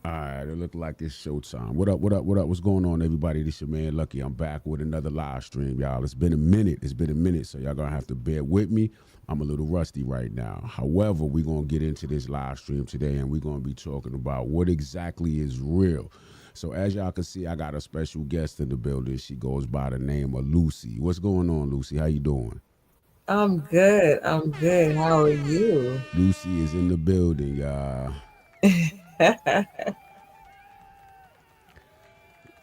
All right, it look like it's showtime. What up? What up? What up? What's going on, everybody? This your man Lucky. I'm back with another live stream, y'all. It's been a minute. It's been a minute, so y'all gonna have to bear with me. I'm a little rusty right now. However, we're gonna get into this live stream today, and we're gonna be talking about what exactly is real. So as y'all can see, I got a special guest in the building. She goes by the name of Lucy. What's going on, Lucy? How you doing? I'm good. I'm good. How are you? Lucy is in the building, y'all.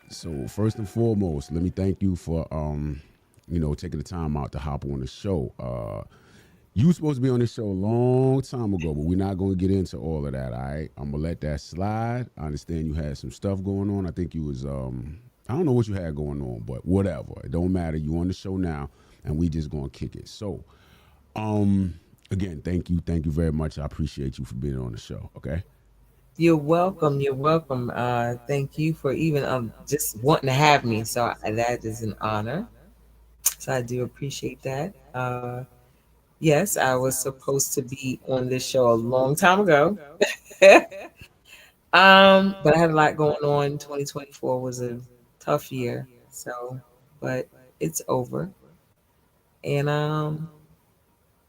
So first and foremost, let me thank you for taking the time out to hop on the show. You were supposed to be on this show a long time ago, but we're not going to get into all of that. All right, I'm gonna let that slide. I understand you had some stuff going on. I think you was I don't know what you had going on, but whatever. It don't matter. You on the show now, and we just gonna kick it. So, again, thank you very much. I appreciate you for being on the show. Okay. You're welcome. You're welcome. Thank you for even just wanting to have me. That is an honor. So I do appreciate that. Yes, I was supposed to be on this show a long time ago. But I had a lot going on. 2024 was a tough year. But it's over, and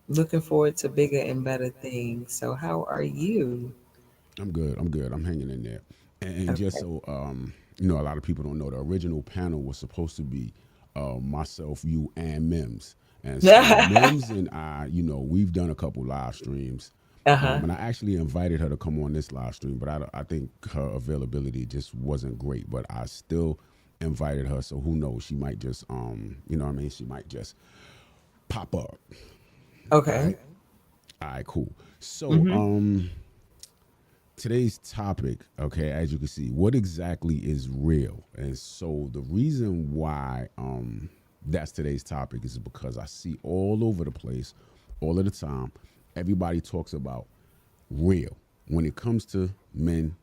looking forward to bigger and better things. So how are you? I'm good. I'm good. I'm hanging in there. And just Okay. so a lot of people don't know, the original panel was supposed to be myself, you, and Mims. And so Mims and I, we've done a couple live streams. Uh-huh. And I actually invited her to come on this live stream, but I think her availability just wasn't great. But I still invited her, so who knows? She might just, she might just pop up. All Okay. right, all right, cool. So, Mm-hmm. today's topic, okay, as you can see, what exactly is real? And so the reason why that's today's topic is because I see all over the place, all of the time, everybody talks about real when it comes to men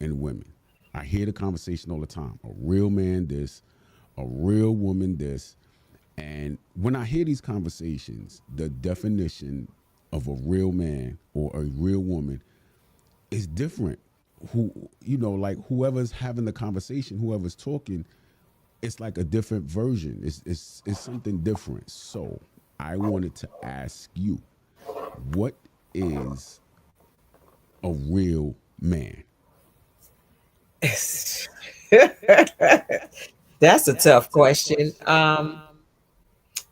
and women. I hear the conversation all the time. A real man this, a real woman this. And when I hear these conversations, the definition of a real man or a real woman is different. Like whoever's having the conversation, whoever's talking, it's like a different version. It's something different. So I wanted to ask you, what is a real man? That's a tough question.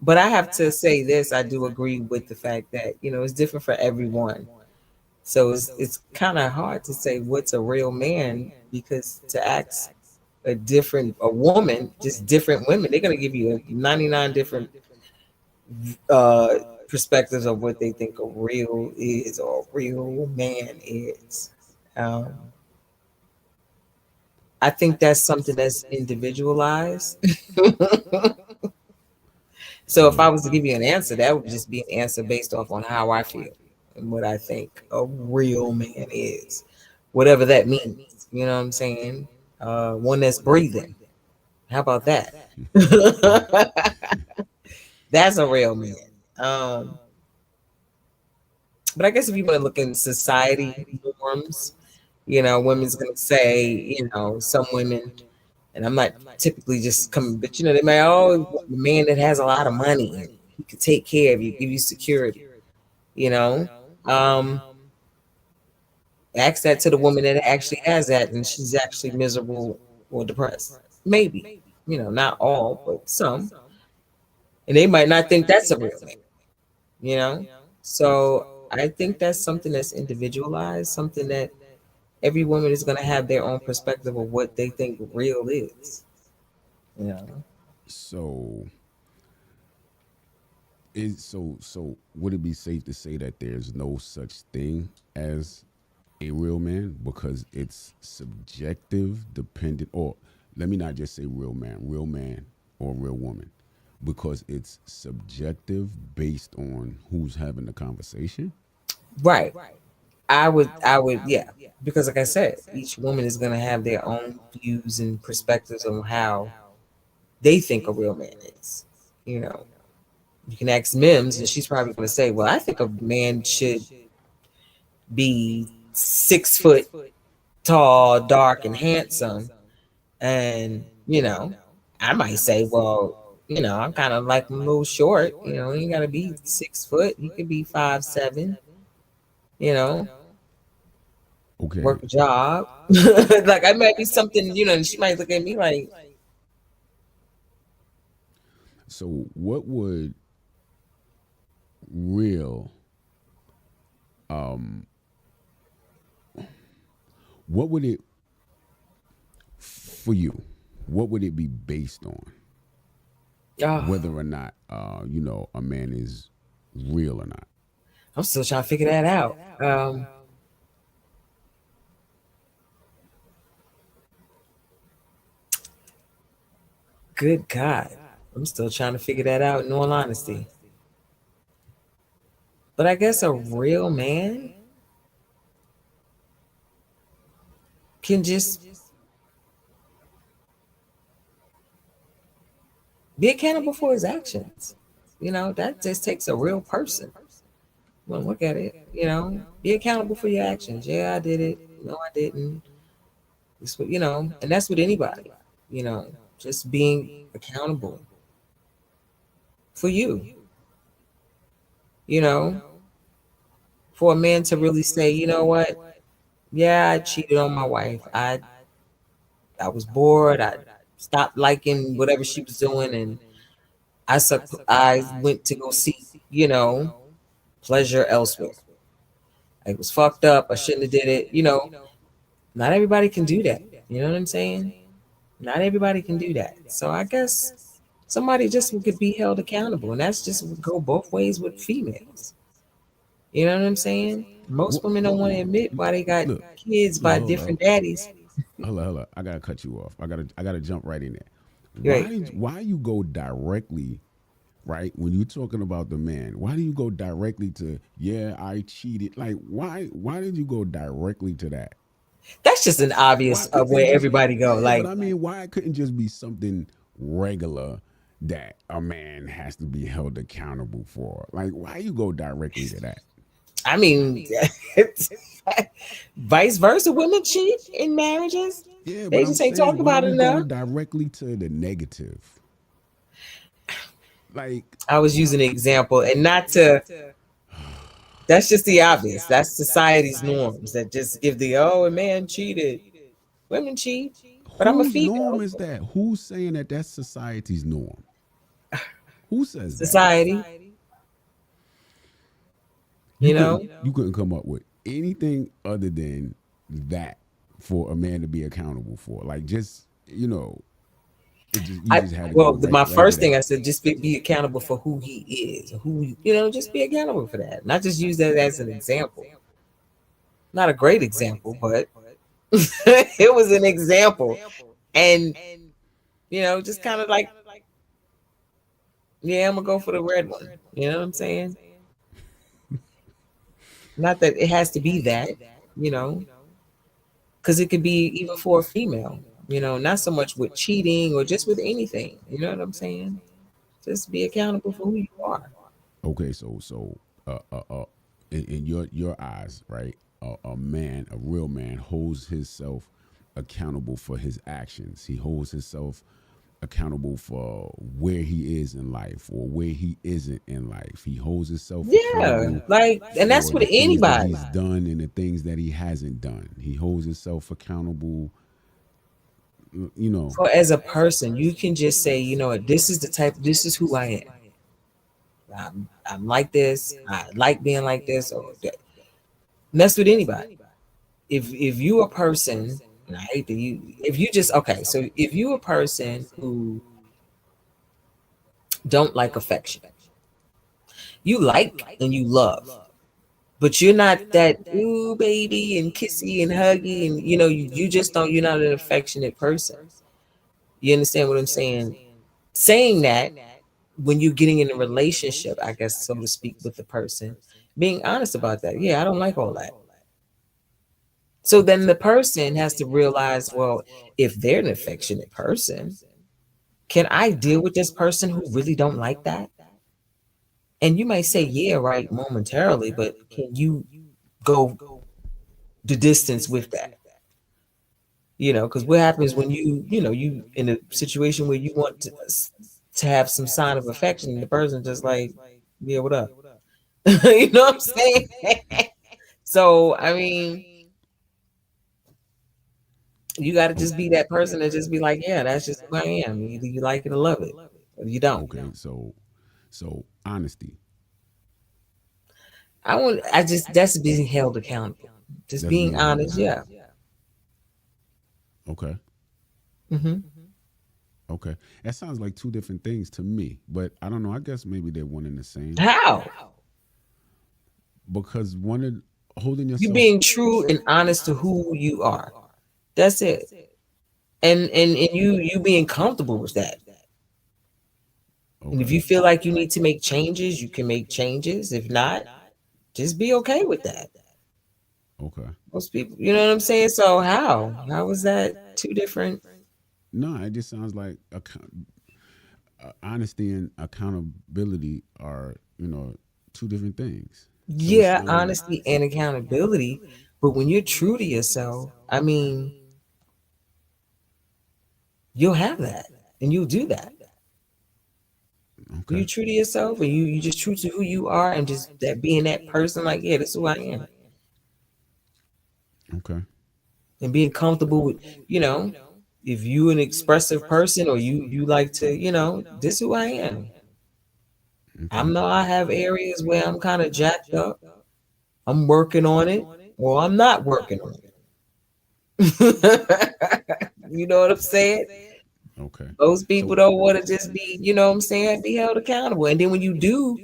But I have to say this, I do agree with the fact that, it's different for everyone. So it's kind of hard to say what's a real man, because to ask a woman, just different women, they're gonna give you 99 different uh perspectives of what they think a real is or a real man is. Um, I think that's something that's individualized. So if I was to give you an answer, that would just be an answer based off on how I feel and what I think a real man is, whatever that means. You know what I'm saying? One that's breathing. How about that? That's a real man. Um, but I guess if you want to look in society norms, women's gonna say, some women, and I'm not typically just coming, but they might, oh, a man that has a lot of money, and he could take care of you, give you security, you know. Um, Ask that to the woman that actually has that, and she's actually miserable or depressed. Maybe, not all, but some, and they might not think that's a real man, you know. So I think that's something that's individualized, something that every woman is going to have their own perspective of what they think real is, you know. So would it be safe to say that there's no such thing as a real man because it's subjective, dependent, or let me not just say real man or real woman, because it's subjective based on who's having the conversation. Right. I would, yeah, because like I said, each woman is going to have their own views and perspectives on how they think a real man is. You know, you can ask Mims, and she's probably going to say, "Well, I think a man should be 6 foot, tall, dark, and handsome. And, I might say, well, I'm kind of like a little short. You got to be 6 foot. You could be 5'7", you know, Okay. work a job. Like I might be something, and she might look at me like, So what would real um what would it for you? What would it be based on? oh, Whether or not a man is real or not. I'm still trying to figure that out. Good God. I'm still trying to figure that out in all honesty. But I guess a real man can just be accountable for his actions. That just takes a real person. Well, look at it. Be accountable for your actions. Yeah, I did it. No, I didn't. And that's with anybody. You know, just being accountable for you. You know, for a man to really say, you know what? Yeah, I cheated on my wife. I was bored. I stopped liking whatever she was doing, and I went to go seek, pleasure elsewhere. I was fucked up. I shouldn't have did it. Not everybody can do that. You know what I'm saying? Not everybody can do that. So I guess somebody just could be held accountable, and that's just would go both ways with females. You know what I'm saying? Most What, women don't want to admit why they got look, kids look, by hold up. different daddies. Hold up. I gotta cut you off. I gotta jump right in there. Right. Why you go directly, right, when you're talking about the man? Why do you go directly to, yeah, I cheated? Like why did you go directly to that? That's just an Why obvious of couldn't it where just, everybody go. yeah, but Like, I mean, why couldn't just be something regular that a man has to be held accountable for? Like, why you go directly to that? I mean, vice versa. Women cheat in marriages. Yeah, but They I'm just ain't saying, talked why about it you go enough. directly to the negative? Like, I was using an example, and not to. That's just the obvious. That's society's norms that just give the a man cheated, women cheat, but I'm a whose norm female. is that? Who's saying that that's society's norm? Who says that? Society, You you couldn't know. you couldn't come up with anything other than that for a man to be accountable for. Like, just it just you I just had to go well, right my right to first thing that. I said, just be accountable for who he is, just be accountable for that. Not just use that as an example. Not a great example, but it was an example, and just kind of like, yeah, I'm gonna go for the red one. You know what I'm saying? Not that it has to be that, you know, because it could be even for a female. Not so much with cheating or just with anything. You know what I'm saying? Just be accountable for who you are. Okay, so in your eyes, right? A real man, holds himself accountable for his actions. He holds himself accountable for where he is in life or where he isn't in life. He holds himself Yeah, accountable like, and that's for with the things that anybody. he's done and the things that he hasn't done. He holds himself accountable, you know. For as a person, you can just say, this is the type, this is who I am. I'm like this. I like being like this, or that. And that's with anybody. If you a person, and I hate that if you just okay, so if you a person who don't like affection, you like and you love, but you're not that ooh baby and kissy and huggy, and you just don't. You're not an affectionate person. You understand what I'm saying? Saying that when you're getting in a relationship, I guess, so to speak, with the person, being honest about that. Yeah, I don't like all that. So then the person has to realize, well, if they're an affectionate person, can I deal with this person who really don't like that? And you may say, yeah, right, momentarily, but can you go the distance with that? You know, because what happens when you in a situation where you want to have some sign of affection, and the person just like, yeah, what up? You know what I'm saying? So I mean, you got to Oh, just be that person and just be like, yeah, that's just who I am. Either you like it or love it, or you don't. okay. So honesty. I just that's being held accountable. Just That's being being held honest, accountable. yeah. Okay. Hmm. Okay. That sounds like two different things to me, but I don't know. I guess maybe they're one and the same How? because one of holding You yourself. being true and honest to who you are. That's it. And you being comfortable with that. And if Okay. you feel like you need to make changes, you can make changes. If not, just be okay with that. Okay. Most people, you know what I'm saying? So how? How is that two different? No, it just sounds like honesty and accountability are two different things. So it Yeah, sounds like honesty and accountability. But when you're true to yourself, I mean, you'll have that and you'll do that. When okay. you're true to yourself and you just true to who you are and just that being that person, like, yeah, this is who I am. Okay. And being comfortable with, you know, if you an expressive person or you like to, this is who I am. I Okay. know I have areas where I'm kind of jacked up. I'm working on it, or I'm not working on it. You know what I'm saying? Okay. Most people So don't want to just be, you know what I'm saying, be held accountable. And then when you do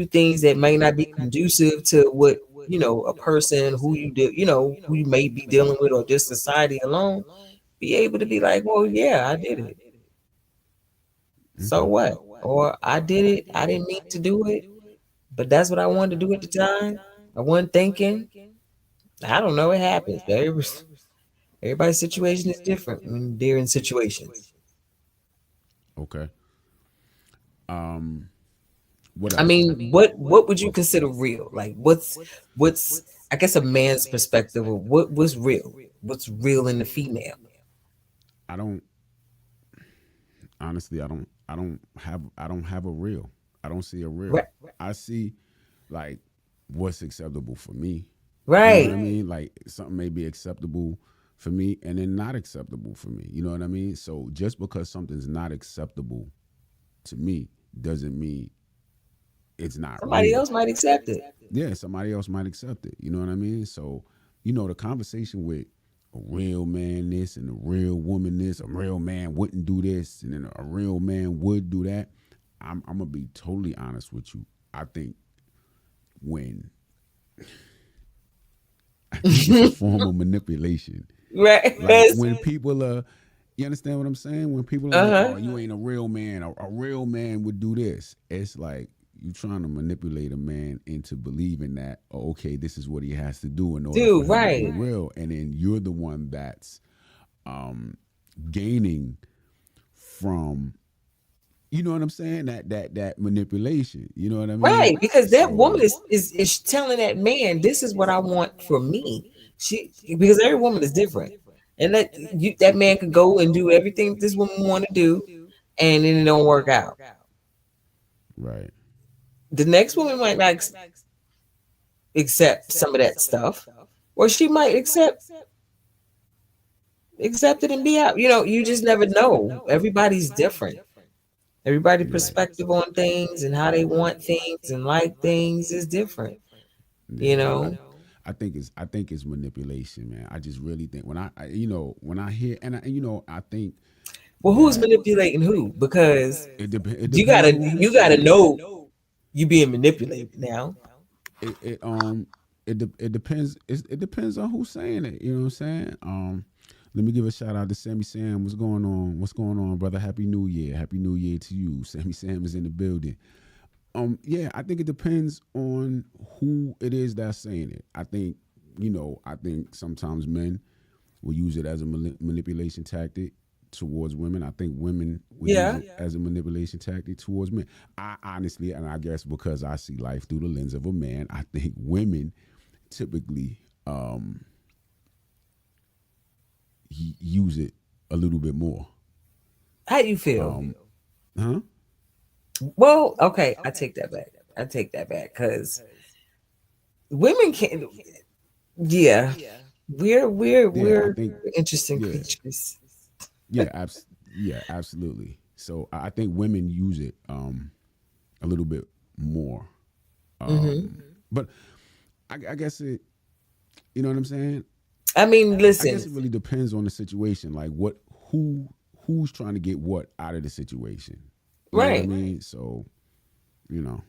things that may not be conducive to what, a person who you do, who you may be dealing with or just society alone, be able to be like, well, yeah, I did it. So okay. what? Or I did it. I didn't mean to do it, but that's what I wanted to do at the time. I wasn't thinking. I don't know. It happens. Everybody's situation is different when they're in situations. Okay. Um. What I else? mean, what would you consider real? Like, what's I guess a man's perspective of what's real? What's real in the female? I don't honestly. I don't have a real. I don't see a Right, real. I see like what's acceptable for me. You know what I right. mean? Like something may be acceptable for me and then not acceptable for me. You know what I mean? So just because something's not acceptable to me doesn't mean it's not Somebody real. else might accept it. Yeah, somebody else might accept it. You know what I mean? So, the conversation with a real man this and a real woman this, a real man wouldn't do this, and then a real man would do that. I'm gonna be totally honest with you. I think when I think it's a form of manipulation. Right. Like when people are, you understand what I'm saying? When people are like, Uh-huh. "Oh, you ain't a real man. A real man would do this." It's like you trying to manipulate a man into believing that, oh, okay, this is what he has to do in order for Dude, him to be right. real, and then you're the one that's um, gaining from, you know what I'm saying? That manipulation. You know what I mean? Right. Because that woman So is telling that man, this is what I want for me. Because every woman is different. And that man could go and do everything this woman want to do, and then it don't work out. right, The next woman might not accept some of that stuff, or she might accept it and be out. You just never know. Everybody's different. Everybody's yeah, perspective on things and how they want things and like things is different. You yeah. know. I think it's manipulation, man. I just really think when I hear and I think Well, who's that manipulating who? Because it you depends gotta on who's you gotta saying it. know you being manipulated now. It depends. It depends on who's saying it. You know what I'm saying? Let me give a shout out to Sammy Sam. What's going on? What's going on, brother? Happy New Year. Happy New Year to you. Sammy Sam is in the building. Yeah, I think it depends on who it is that's saying it. I think sometimes men will use it as a manipulation tactic towards women. I think women will use Yeah. it as a manipulation tactic towards men. I honestly, and I guess because I see life through the lens of a man, I think women typically use it a little bit more. How you feel? Huh? Well, okay, I take that back. I take that back because women can. Yeah, we're we're Yeah, I we're think. interesting Yeah, creatures. yeah, yeah, absolutely. So I think women use it a little bit more. Hmm. But I guess it. You know what I'm saying? I mean, I guess listen, it really depends on the situation. Like who who's trying to get what out of the situation. You know what I right? mean? So you know,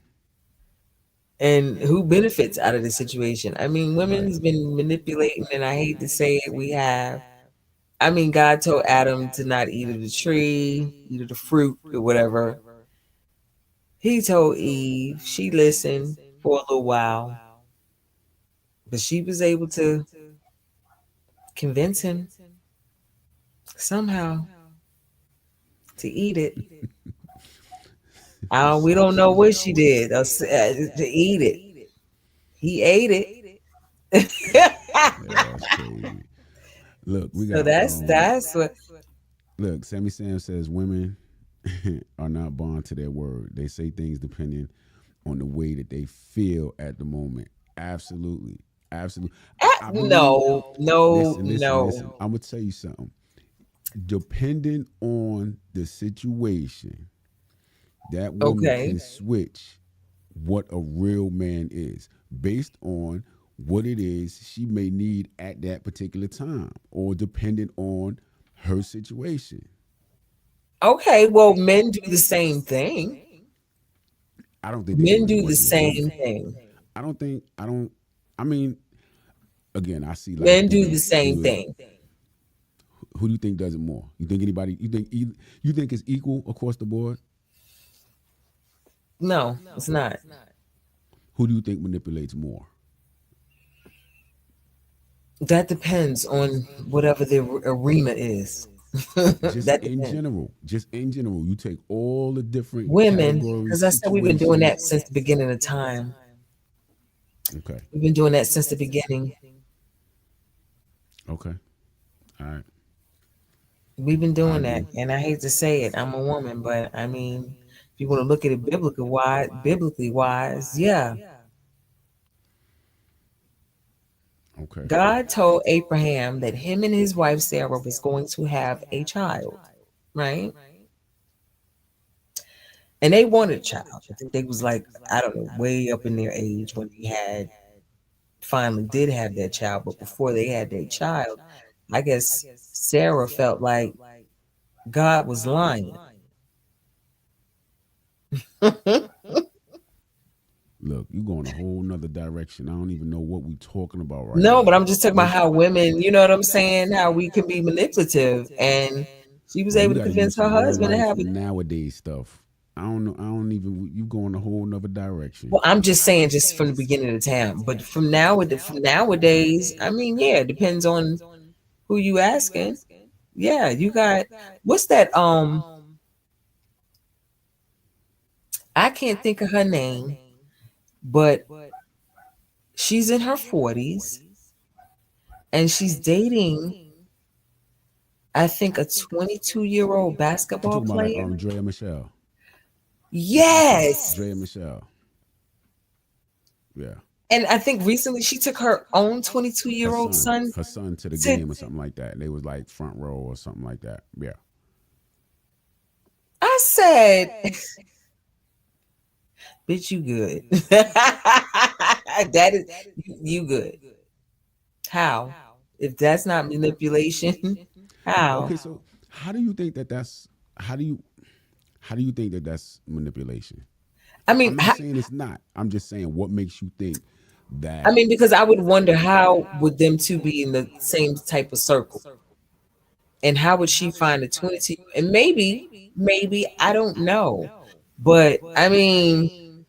And who benefits out of the situation? I mean, right. women's been manipulating, and I hate to say it, we have. I mean, God told Adam to not eat of the tree, eat of the fruit, or whatever. He told Eve, she listened for a little while, but she was able to convince him somehow to eat it. We don't know what she did to eat it. He ate it. Yeah, that's crazy. Look, we So got that's what. look, Sammy Sam says women are not bound to their word. They say things depending on the way that they feel at the moment. Absolutely. Absolutely. I believe No, no, listen. no. I'm gonna tell you something. Depending on the situation, that woman Okay. can switch what a real man is based on what it is she may need at that particular time or depending on her situation. Okay. Well, men do the same thing. I don't think they do Men as do the much as women. same thing. I don't I mean, again, I see like Men do the dudes same do it. thing. Who do you think does it more? You think anybody you think it's equal across the board? No, it's not. Who do you think manipulates more? That depends on whatever the arena is. Just That in depends. general, just in general, you take all the different Women, categories, because I said we've been doing that situations. since the beginning of time. Okay. We've been doing that since the beginning. Okay. All right. We've been I doing that, agree. and I hate to say it, I'm a woman, but I mean, if you want to look at it biblically wise, yeah, Okay. God told Abraham that him and his wife Sarah was going to have a child, right? And they wanted a child. I think they was like, I don't know, way up in their age when they had finally did have that child. But before they had their child, I guess Sarah felt like God was lying. Look, you going a whole nother direction. I don't even know what we talking about right No, but now. I'm just talking about Let's how women, you know what I'm saying? How we can be manipulative. And she was well, you able to got to use convince her some real husband to life have it. nowadays stuff. I don't know. I don't even. You going a whole nother direction. Well, I'm just saying, just from the beginning of time. But from nowadays, I mean, yeah, it depends on who you asking. Yeah, you got what's that? I can't think of her name, but she's in her 40s and she's dating, I think, a 22-year-old You basketball talking about like player. Drea Michelle? Yes. Drea Michelle. Yeah. And I think recently she took her own 22 Her year old son. son Her son to the to, game or something like that. They was like front row or something like that. Yeah. I said, bitch, you good. That is, you good. How? If that's not manipulation, how? Okay. So how do you think that that's how do you how do you think that that's manipulation? I mean, I'm not saying it's not. I'm just saying what makes you think I that. mean, because I would wonder how would them two be in the same type of circle, and how would she find a 22? And maybe I don't know, but I mean,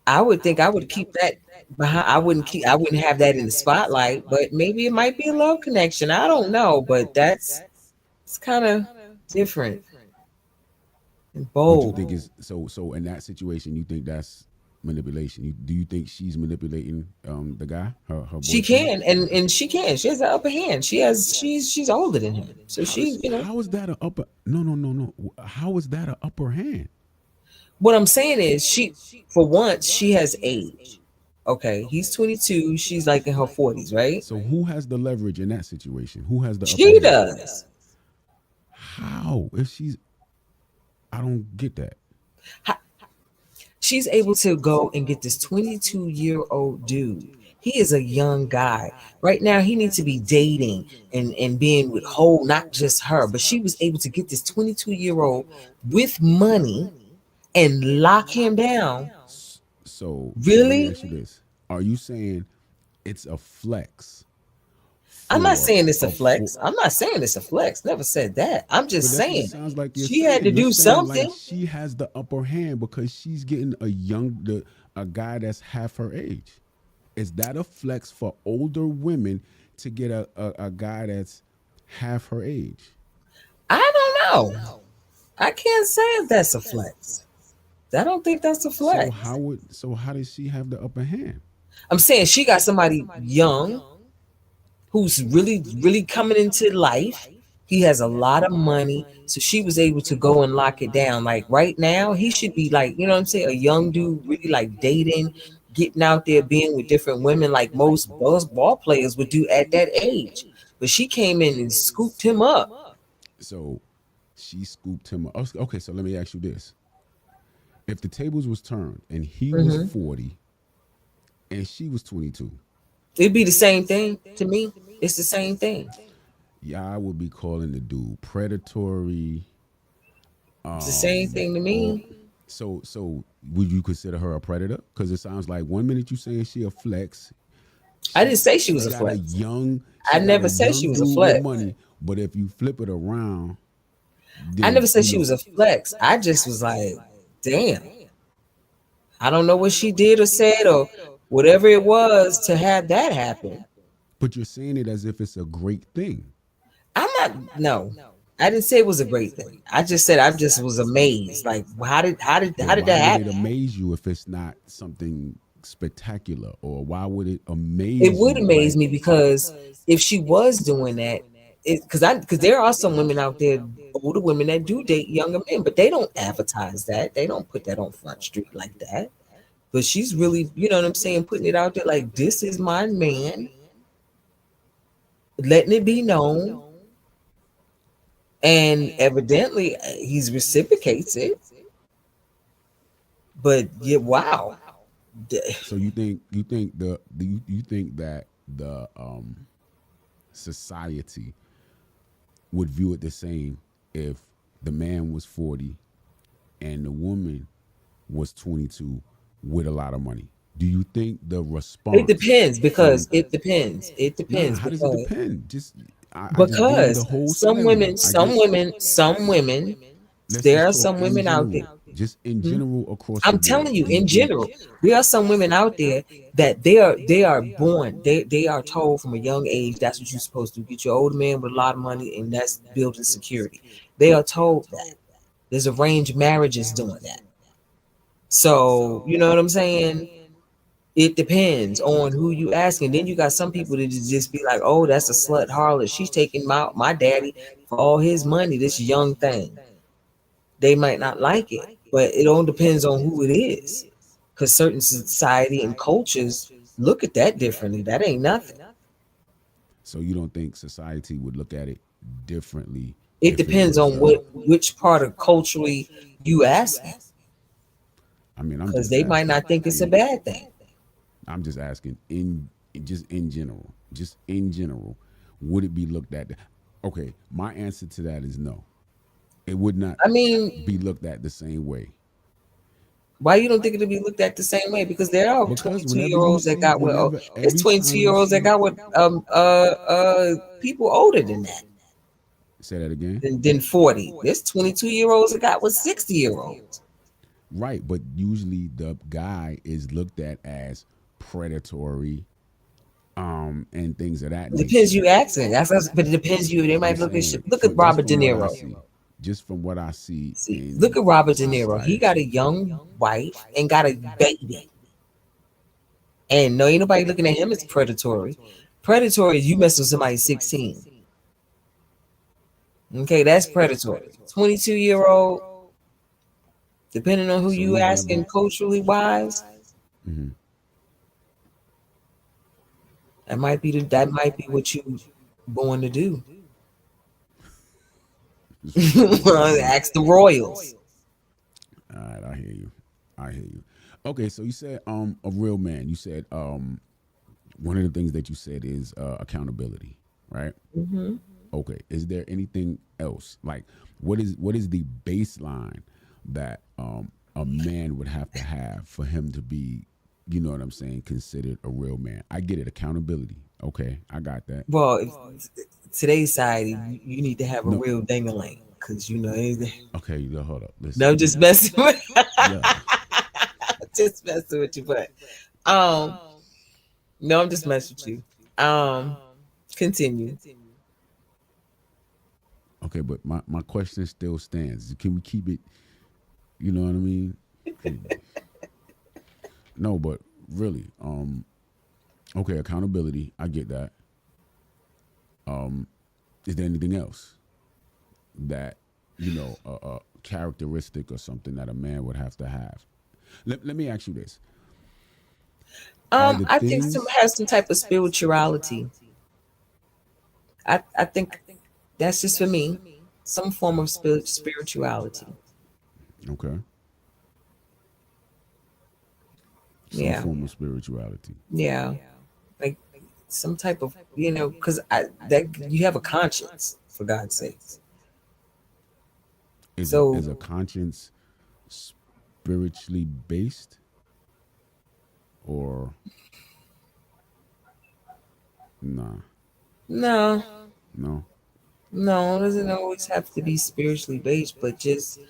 I would think I would keep that behind. I wouldn't have that in the spotlight, but maybe it might be a love connection. I don't know, but it's kind of different and But you bold. think is so in that situation you think that's manipulation. Do you think she's manipulating the guy, her She boyfriend? can, and she can. She has the upper hand. She's older than him, so she, How is that a upper? No. How is that a upper hand? What I'm saying is, for once, she has age. Okay, he's 22. She's like in her 40s, right? So who has the leverage in that situation? Who has the upper She hand? does. How? If she's, I don't get that. She's able to go and get this 22-year-old dude. He is a young guy. Right now, he needs to be dating and being with whole, not just her, but she was able to get this 22-year-old with money and lock him down. So let me Really? ask you this: are you saying it's a flex? I'm not For saying it's a a flex. I'm not saying it's a flex. Never said that. I'm But just that's what it saying sounds like you're she saying. had to You're do saying like something. she has the upper hand because she's getting a guy that's half her age. Is that a flex for older women to get a guy that's half her age? I don't know. I can't say if that's a flex. I don't think that's a So flex. how does she have the upper hand? I'm saying she got somebody young who's really, really coming into life. He has a lot of money. So she was able to go and lock it down. Like right now, he should be like, you know what I'm saying? A young dude, really like dating, getting out there, being with different women, like most ball players would do at that age. But she came in and scooped him up. So she scooped him up. Okay, so let me ask you this: if the tables was turned and he was Hmm. 40 and she was 22, It'd be the same thing to me. It's the same thing. y'all would be calling the dude predatory. It's the same thing to Or me. so would you consider her a predator? Because it sounds like one minute you saying she a flex, I she didn't say she was a got a flex. young I she got a never said she young was a dude with flex. money. But if you flip it around, I never then said she was a flex. I just was like, damn. I don't know what she did or said or whatever it was to have that happen. but you're saying it as if it's a great thing. I'm not, no. I didn't say it was a great thing. I just said I just was amazed. Like, But how did why that would it happen? amaze you if it's not something spectacular? Or why would it It amaze would you? amaze Like, me because if she was doing that, because there are some women out there, older women that do date younger men, but they don't advertise that. They don't put that on Front Street like that. But she's really, you know what I'm saying, putting it out there like this is my man, letting it be known, and evidently he's reciprocates it. But yeah, wow. so you think that the society would view it the same if the man was 40 and the woman was 22 with a lot of money? Do you think the It response depends from because it depends. It nah, depends how does it because depend? Just I just gave you the because whole some scenario. women, some women, some women, Let's there just are talk some in women out there. general. Just in Hmm? general across the I'm board. telling you, Do you in think general, there are some women out there that they are born, they are told from a young age that's what you're supposed to do. Get your older man with a lot of money, and that's building security. They are told that. There's arranged marriages doing that. So you know what I'm saying? It depends on who you asking. Then you got some people that just be like, "Oh, that's a slut harlot. She's taking my daddy for all his money." This young thing, they might not like it, but it all depends on who it is. Because certain society and cultures look at that differently. That ain't nothing. so? You don't think society would look at it differently It if it depends was? on which part of culturally you asking, I mean, I'm because just they might asking. not think it's a bad thing. I'm just asking just in general. Just in general, would it be looked at? Okay, my answer to that is no. It would not I mean, be looked at the same way. why you don't think it'll be looked at the same way? Because there are Because 22 year olds that got with, oh, whenever it's every 22 time you year olds that see, got with people older than that, say that again. than 40. There's 22 year olds that got with 60 year olds. Right, but usually the guy is looked at as predatory, and things of that It depends nature. you asking. But it depends you. They I'm might look at saying look at just Robert De from what I Niro. see, just from what I see See, look in at Robert De Niro. He got a society. young wife and got a baby. And no, ain't nobody looking at him as predatory. Predatory is you mess with somebody 16. Okay, that's predatory. 22-year-old, depending on who So you you have asking culturally wise, hmm that might be what you born to do. Ask the royals. All right, I hear you. I hear you. Okay, so you said a real man. You said one of the things that you said is accountability, right? Hmm. Okay. Is there anything else? Like what is the baseline that a man would have for him to be, you know what I'm saying, considered a real man? I get it, accountability. Okay, I got that. Well, today's society, you need to have a No, real dangling because you know anything. okay, hold up. No, Listen. I'm just messing with, Yeah. just messing with you, but um, no, I'm just messing with you. Continue. Okay, but my question still stands. Can we keep it, you know what I mean? No, but really, okay, accountability, I get that. Is there anything else that, a characteristic or something that a man would have to have? Let me ask you this. Are the I think some things has some type of spirituality. I think that's just for me, some form of spirituality. okay, some Yeah, form of spirituality? yeah, like some type of because I that you have a conscience for God's sakes. Is So a conscience spiritually based, or nah? no, No. no, it doesn't always have to be spiritually based, but just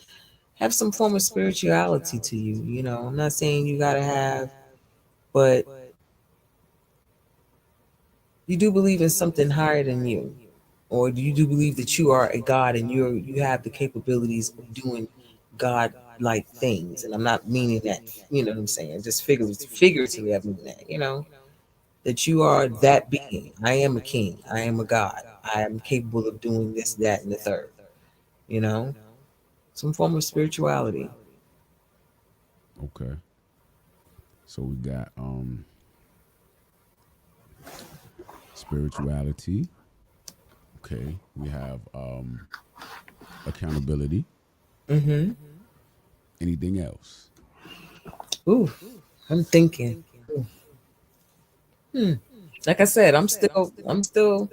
have some form of spirituality to you. I'm not saying you gotta have, but you do believe in something higher than you, or do you do believe that you are a god and you have the capabilities of doing god like things? And I'm not meaning that, what I'm saying, just figuratively I mean that, that you are that being. I am a king, I am a god, I am capable of doing this, that, and the third, you know some form of spirituality. Okay. So we got spirituality. Okay. We have accountability. Mm-hmm. Anything else? Ooh, I'm thinking. Hmm. Like I said, I'm still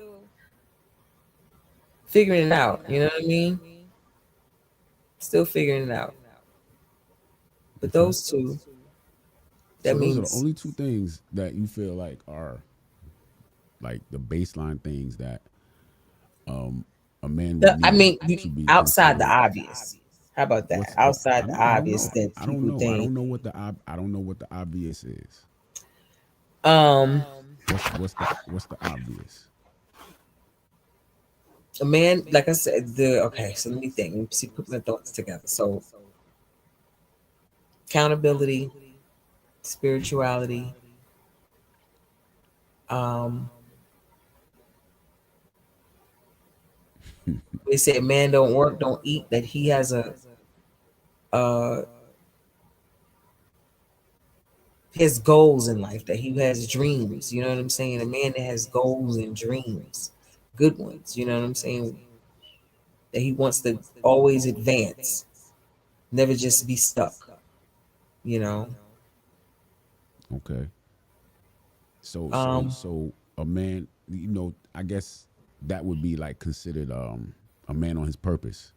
figuring it out. You know what I mean? Still figuring it out. But Okay. those two, that So those are the means only two things that you feel like are like the baseline things that a man would I need mean to be outside the considered. obvious. How about that? What's Outside the I don't obvious know. that I don't people know. I think. don't know what the I don't know what the obvious is. Um, What's the obvious? a man, like I said, the okay. So let me think. Let me see. Put my thoughts together. So accountability, spirituality. Um, they say a man don't work, don't eat. That he has uh his goals in life. That he has dreams. You know what I'm saying? A man that has goals and dreams, good ones. You know what I'm saying? That he wants to always advance, never just be stuck. You know. Okay. So so Um, so a man, I guess that would be like considered a man on his purpose,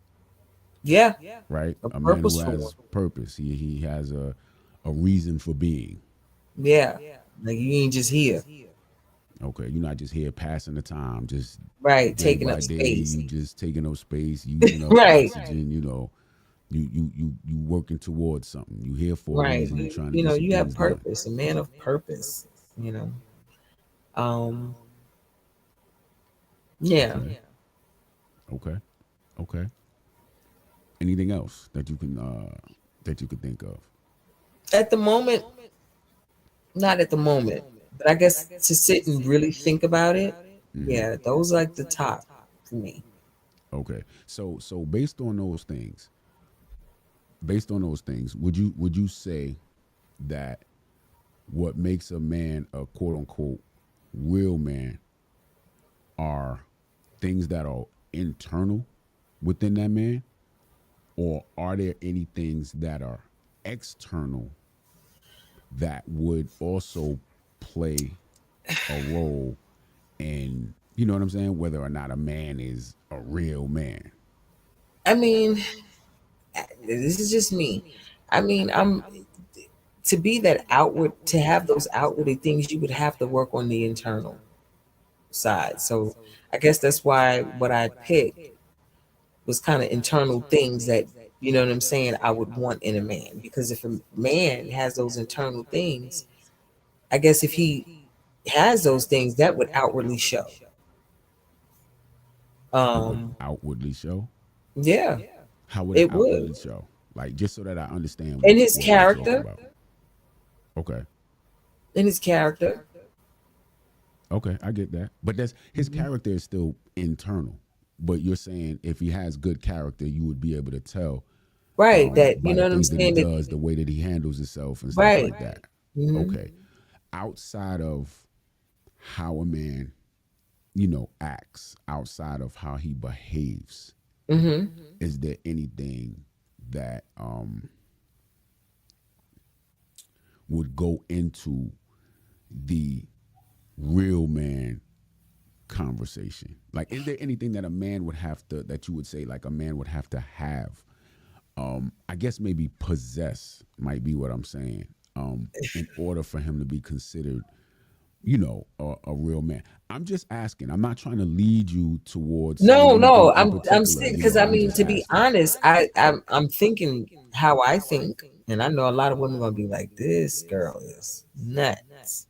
yeah, right? a A man who purposeful one. has purpose. He has a reason for being. Yeah, like you ain't just here, Okay, you're not just here passing the time, just right? day Taking by up day. space, You just taking up space, using up right? oxygen. You working towards something. You here for a Right. reason. You You, trying to you get know, some you have things done. purpose, a man of purpose, you know. Um, yeah. Okay, okay, okay. Anything else that you can think of? At the moment, Not at the moment, but I guess to sit and really think about it, Hmm. yeah, those are like the top for me. Okay. So based on those things, would you say that what makes a man a quote unquote real man are things that are internal within that man, or are there any things that are external that would also play a role in, you know what I'm saying, whether or not a man is a real man? I mean, this is just me. I mean, I'm to be that outward, to have those outward things, you would have to work on the internal side. So I guess that's why what I picked was kind of internal things that, you know what I'm saying, I would want in a man. Because if a man has those internal things, I guess if he has those things, that would outwardly show. It would Um, outwardly show. yeah, How would it it would. outwardly show? Like, just so that I understand In his what we're talking character, about. Okay. in his character, Okay, I get that. But that's his Mhm. character is still internal. But you're saying if he has good character, you would be able to tell right? That, you by the know what I'm things that he saying? That, does, the way that he handles himself and stuff right. like that. Hmm. Okay. Outside of how a man, acts, outside of how he behaves, Hmm. is there anything that would go into the real man conversation? Like, is there anything that a man would have to, that you would say, like, a man would have to have? I guess maybe possess might be what I'm saying. In order for him to be considered, a real man. I'm just asking. I'm not trying to lead you towards saying No, anything no, in I'm particular. saying because I I'm mean just to be asking. honest, I'm thinking how I think, and I know a lot of women gonna be like, "This girl is nuts."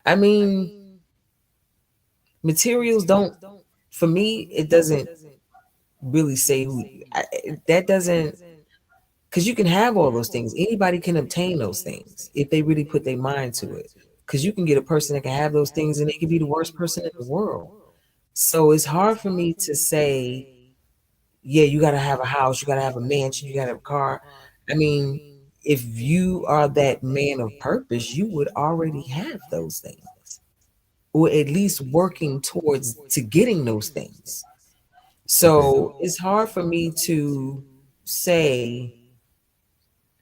I mean, materials don't, for me, it doesn't really say who. That doesn't, because you can have all those things. Anybody can obtain those things if they really put their mind to it. Because you can get a person that can have those things, and they can be the worst person in the world. So it's hard for me to say, yeah, you got to have a house, you got to have a mansion, you got to have a car. I mean, if you are that man of purpose, you would already have those things, or at least working towards to getting those things. Okay. So it's hard for me to say,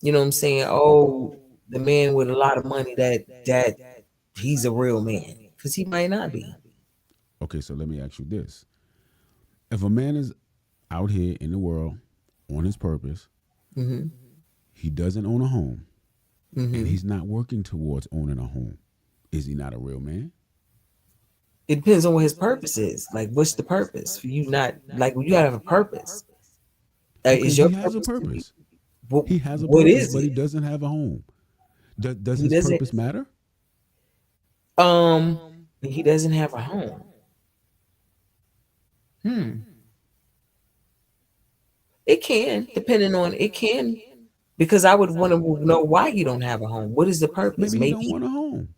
you know what I'm saying, oh, the man with a lot of money, that he's a real man, because he might not be. Okay. So let me ask you this: if a man is out here in the world on his purpose, Hmm. he doesn't own a home, and Hmm. he's not working towards owning a home, is he not a real man? It depends on what his purpose is. Like, what's the purpose for you? Not like, you gotta have a purpose. Okay, Is your he has a purpose to be purpose. what? He has a What purpose, is but he it? doesn't have a home. Does He his doesn't. purpose matter? Um, he doesn't have a home. Hmm. It can, depending on it can, because I would want to know why he don't have a home. What is the purpose? Maybe he don't Maybe. want a home.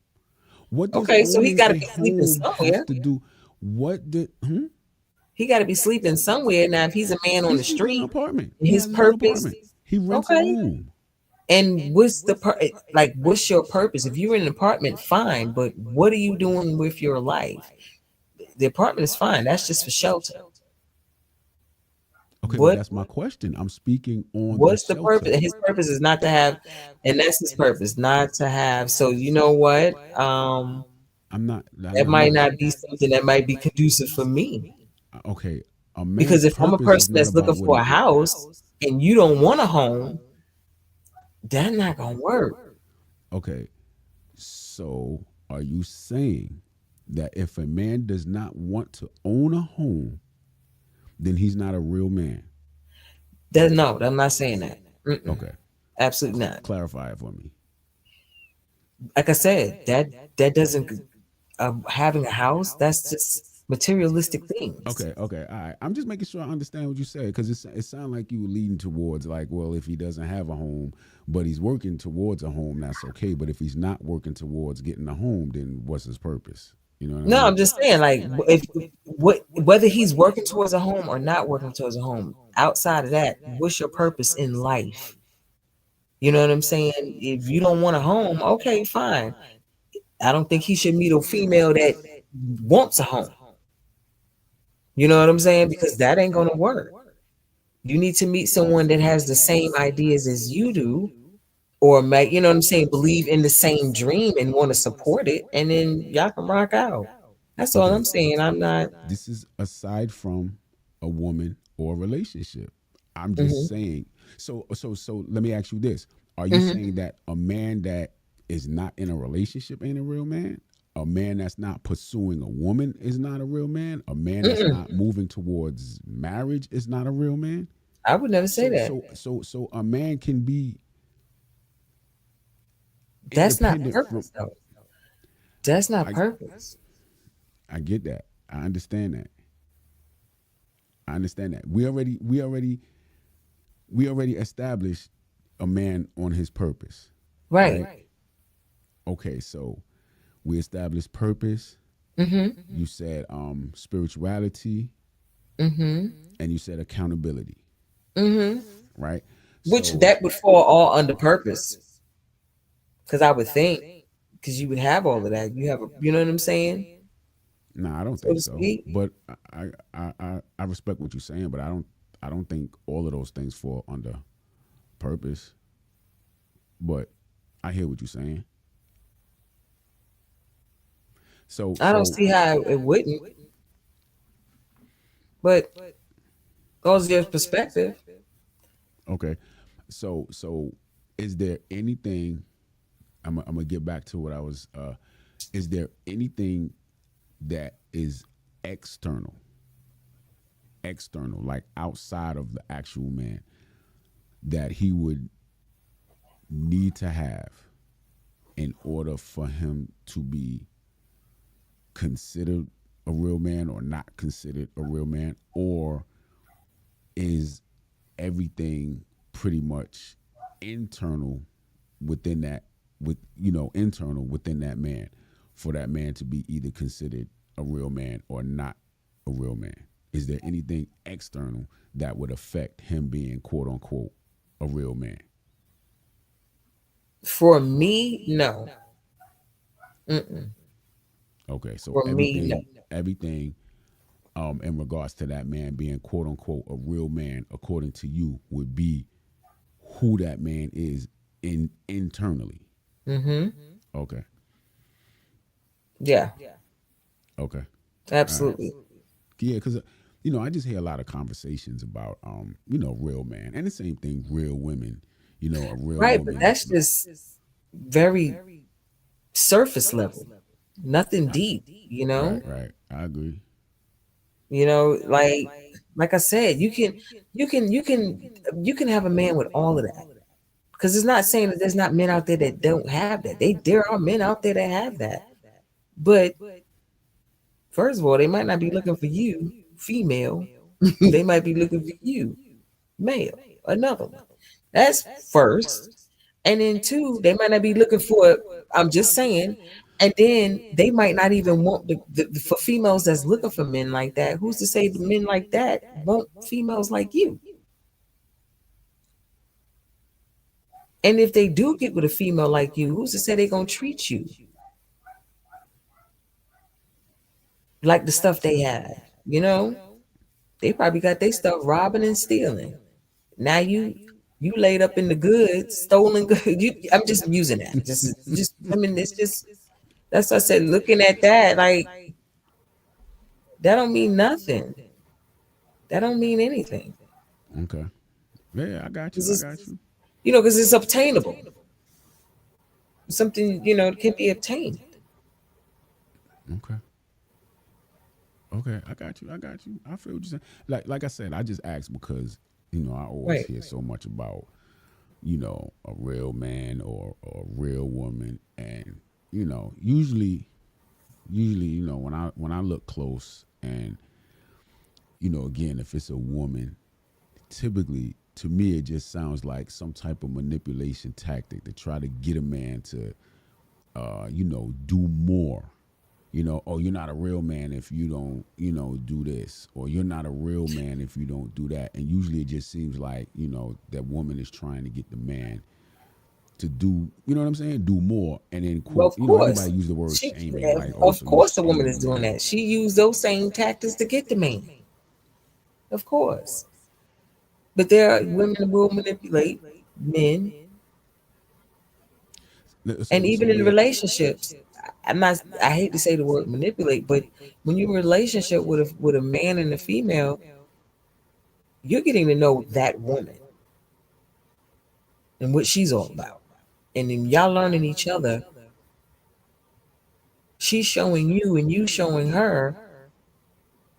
What does Okay, so he owning got to a be sleeping home have somewhere. to do? What did? He got to be sleeping somewhere. Now, if he's a man on He the sleeps in an street, apartment. He his has his own purpose. apartment. He rents a Okay. room. And what's the like? What's your purpose? If you're in an apartment, fine. But what are you doing with your life? The apartment is fine. That's just for shelter. Okay, but What that's my question. I'm speaking on the what's the purpose? shelter. And his purpose is not to have, and that's his purpose, not to have. So you know what? I'm not. That I'm might not. not be something that might be conducive for me. Okay, a Because man's if I'm a purpose is person not that's looking about what for he. a house and you don't want a home, that's not gonna work. Okay, so are you saying that if a man does not want to own a home, then he's not a real man? That no, I'm not saying that. Mm-mm, Okay, absolutely not. clarify it for me. Like I said, that doesn't having a house. That's just materialistic things. Okay, all right. I'm just making sure I understand what you said because it sounded like you were leading towards like, well, if he doesn't have a home, but he's working towards a home, that's okay. But if he's not working towards getting a home, then what's his purpose? You know what I No, mean? I'm just saying, like, if what whether he's working towards a home or not working towards a home, outside of that, what's your purpose in life? You know what I'm saying? If you don't want a home, okay, fine. I don't think he should meet a female that wants a home. You know what I'm saying? Because that ain't gonna work. You need to meet someone that has the same ideas as you do, or make, you know what I'm saying, believe in the same dream and want to support it, and then y'all can rock out. That's all Okay. I'm saying. I'm not. This is aside from a woman or a relationship. I'm just Mhm. saying. So let me ask you this: are you Mhm. saying that a man that is not in a relationship ain't a real man? A man that's not pursuing a woman is not a real man. A man that's Mm-mm. not moving towards marriage is not a real man. I would never say So that. so so so a man can be That's not independent from. purpose, though. That's not I purpose. I get that. I understand that. I understand that. We already established a man on his purpose, Right. right? Okay, so we established purpose. Mm-hmm. You said spirituality, Mm-hmm. and you said accountability, Mm-hmm. right? Which So that would fall all under purpose, because I would think, because you would have all of that. You have, you know what I'm saying, no, I don't so think to so. speak. But I respect what you're saying, but I don't think all of those things fall under purpose. But I hear what you're saying. So I don't so see how it wouldn't, but goes your perspective. okay. So is there anything I'm gonna get back to what I was is there anything that is external like outside of the actual man that he would need to have in order for him to be considered a real man or not considered a real man, or is everything pretty much internal within that with internal within that man for that man to be either considered a real man or not a real man? Is there anything external that would affect him being quote unquote a real man? For me, no. Mm-mm. Okay, so For me, no. everything in regards to that man being quote unquote a real man according to you would be who that man is internally. Mm-hmm. Okay. Yeah, Okay. All right. absolutely. Yeah, because I just hear a lot of conversations about real man, and the same thing, real women. A real Right, but woman. that's just very surface level, nothing deep. You Right, know, right. I agree. like I said, you can have a man with all of that. Because it's not saying that there's not men out there that don't have that. There are men out there that have that. But first of all, they might not be looking for you, female. They might be looking for you, male, another one. That's first. And then two, they might not be looking for, I'm just saying, and then they might not even want for females that's looking for men like that. Who's to say the men like that want females like you? And if they do get with a female like you, who's to say they're gonna treat you like the stuff they have? You know, they probably got their stuff robbing and stealing. Now you laid up in the goods, stolen goods. I'm just using that. Just I mean, it's just that's what I said. Looking at that, like that don't mean nothing. That don't mean anything. Okay. Yeah, I got you. It's I just, got you. because it's obtainable. Something can be obtained. Okay. Okay. I got you. I got you. I feel what you're saying. Like I said, I just asked because I always Right. hear so much about a real man or a real woman, and usually when I look close, And again, if it's a woman, typically to me it just sounds like some type of manipulation tactic to try to get a man to do more. Oh, you're not a real man if you don't, do this, or you're not a real man if you don't do that. And usually it just seems like, that woman is trying to get the man to do, you know what I'm saying, do more. And then Well, quote, of course, everybody use the word she, shaming, like, oh, of so you course, the woman shaming is the doing man. that. She used those same tactics to get the man, of course. But there are women who will manipulate men, So and so even in where relationships. I'm not. I hate to say the word manipulate, but when you're in a relationship with a man and a female, you're getting to know that woman and what she's all about, and then y'all learning each other. She's showing you, and you showing her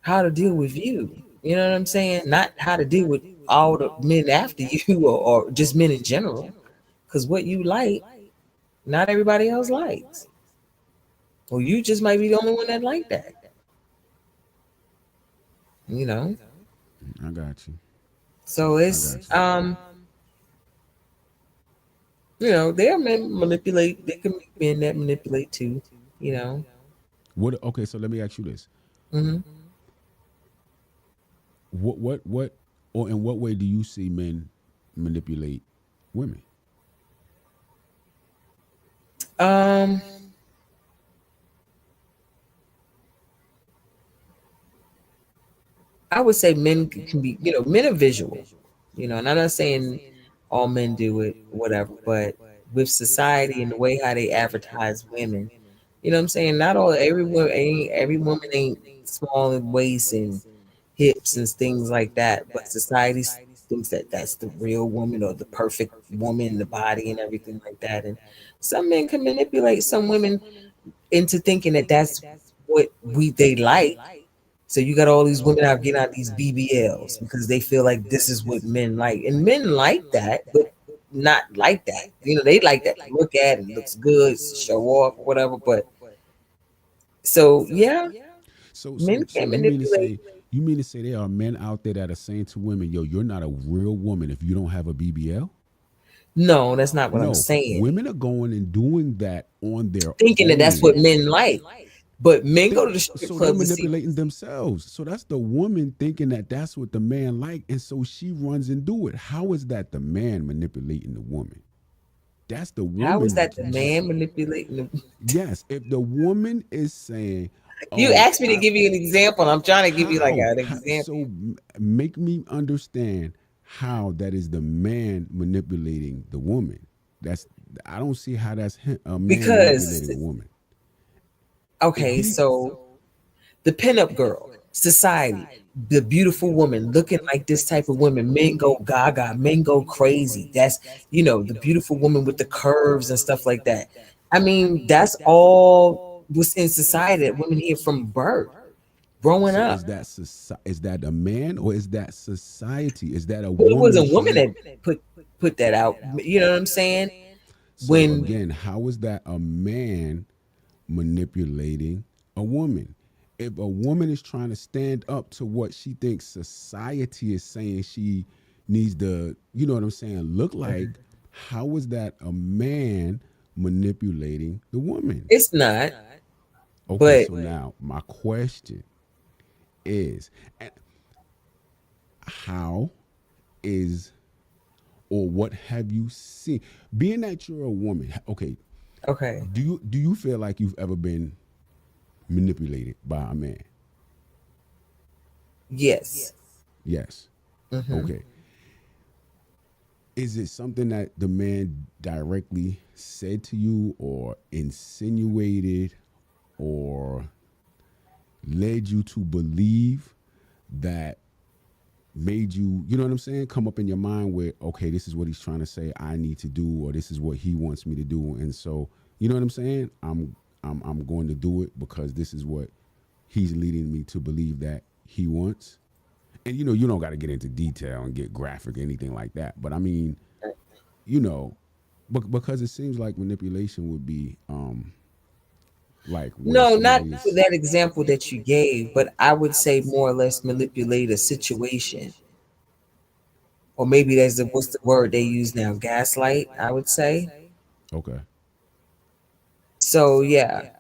how to deal with you. You know what I'm saying? Not how to deal with all the men after you, or just men in general. Because what you like, not everybody else likes. Or you just might be the only one that like that. You know. I got you. So I it's got you. there are men manipulate. There can be men that manipulate too. You know. What? Okay, so let me ask you this: hmm what, or in what way do you see men manipulate women? Um, I would say men can be. Men are visual. And I'm not saying all men do it, whatever, but with society and the way how they advertise women, what I'm saying? Not all every woman ain't small in waist and hips and things like that, but society thinks that that's the real woman or the perfect woman, the body and everything like that. And some men can manipulate some women into thinking that that's what they like. So you got all these women out getting out these BBLs because they feel like this is what men like, and men like that, but not like that. They like that to look at, it looks good, show off or whatever. But so yeah, men So can you mean to manipulate. say there are men out there that are saying to women, "Yo, you're not a real woman if you don't have a BBL." No, that's not what I'm No, saying. women are going and doing that on their Thinking that that's what own. men like, but men go to the strip So they're clubs to see. manipulating themselves. So that's the woman thinking that that's what the man like, and so she runs and do it. How is that the man manipulating the woman? That's the How is woman. that the man manipulating the? Yes, if the woman is saying, You "Oh, asked me to give you an example. I'm trying to give you like an example. so make me understand how that is the man manipulating the woman. That's I don't see how that's a man Because manipulating a woman. If okay, he so the pinup girl, society, the beautiful woman looking like this type of women, men go gaga, men go crazy. That's the beautiful woman with the curves and stuff like that. I mean, that's all was in society that women hear from birth, growing So up. is that a man or is that society? Is that a But it was woman a woman trying? that put that out. You know what I'm saying? So When again, how is that a man manipulating a woman? If a woman is trying to stand up to what she thinks society is saying she needs to, you know what I'm saying, look like, how is that a man manipulating the woman? it's not, Okay, but so now my question is, how is, or what have you seen, being that you're a woman? Okay, okay, do you feel like you've ever been manipulated by a man? yes. Yes. hmm Okay. Is it something that the man directly said to you or insinuated or led you to believe that made you, you know what I'm saying, come up in your mind where, okay, this is what he's trying to say I need to do, or this is what he wants me to do, and so, you know what I'm saying, I'm going to do it because this is what he's leading me to believe that he wants. And you don't got to get into detail and get graphic or anything like that, but I mean, you know, because it seems like manipulation would be Like where No, not somebody for is that example that you gave, but I would say more or less manipulate a situation. Or maybe there's the what's the word they use now? Gaslight, I would say. okay. So yeah.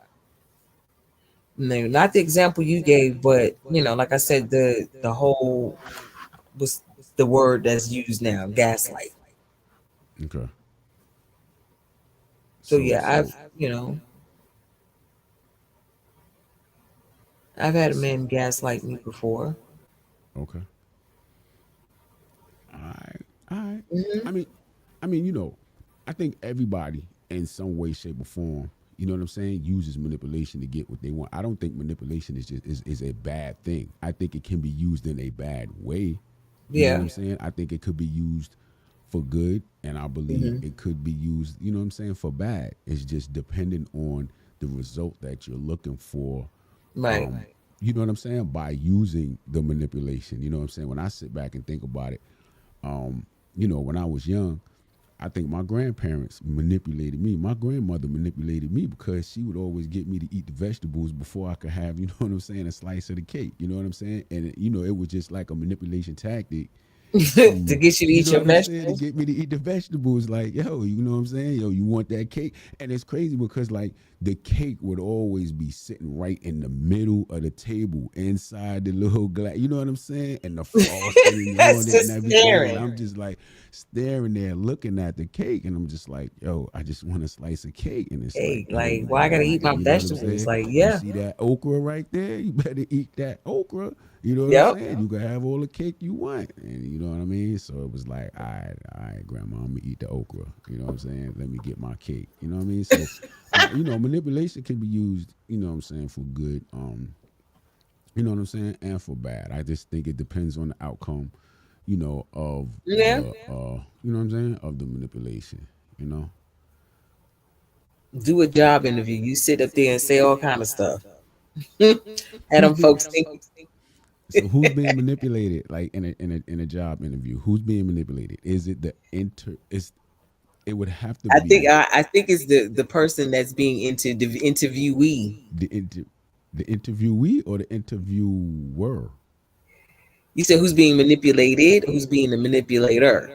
No, not the example you gave, but like I said, the whole was the word that's used now, gaslight. Okay. So So yeah, so I've had a man gaslight me before. okay. All right. All right. Hmm. I mean, I think everybody in some way, shape, or form, you know what I'm saying, uses manipulation to get what they want. I don't think manipulation is a bad thing. I think it can be used in a bad way. You know what Yeah. I'm saying? I think it could be used for good, and I believe Hmm. it could be used, you know what I'm saying, for bad. It's just dependent on the result that you're looking for. Right. Um, you know what I'm saying? By using the manipulation. You know what I'm saying? When I sit back and think about it, um, when I was young, I think my grandparents manipulated me. My grandmother manipulated me because she would always get me to eat the vegetables before I could have, you know what I'm saying, a slice of the cake. You know what I'm saying? And it was just like a manipulation tactic To to, get you to you eat know your what I'm saying, to vegetables. get me to eat the vegetables. Like, yo, you know what I'm saying? Yo, you want that cake? And it's crazy because like the cake would always be sitting right in the middle of the table inside the little glass. You know what I'm saying? And the frosting on That's it and just everything. And staring. I'm just like staring there looking at the cake. And I'm just like, yo, I just want a slice of cake. And it's like, Hey, yo, like, why I gotta eat my you know what I'm vegetables? saying? Like, You yeah. see that okra right there? You better eat that okra. You know what I'm Yep. saying? You can have all the cake you want. And you know what I mean? So it was like, all right, grandma, I'm gonna eat the okra. You know what I'm saying? Let me get my cake. You know what I mean? So manipulation can be used, you know what I'm saying, for good, you know what I'm saying, and for bad. I just think it depends on the outcome, of Yeah. you know what I'm saying, of the manipulation, you know? Do a job interview. You sit up there and say all kind of stuff. Had Who's them being folks think. so who's being manipulated like in a job interview? Who's being manipulated? Is it it would have to be I think it's the person that's being the interviewee. the inter, the interviewee or the interviewer? You said who's being manipulated, who's being the manipulator.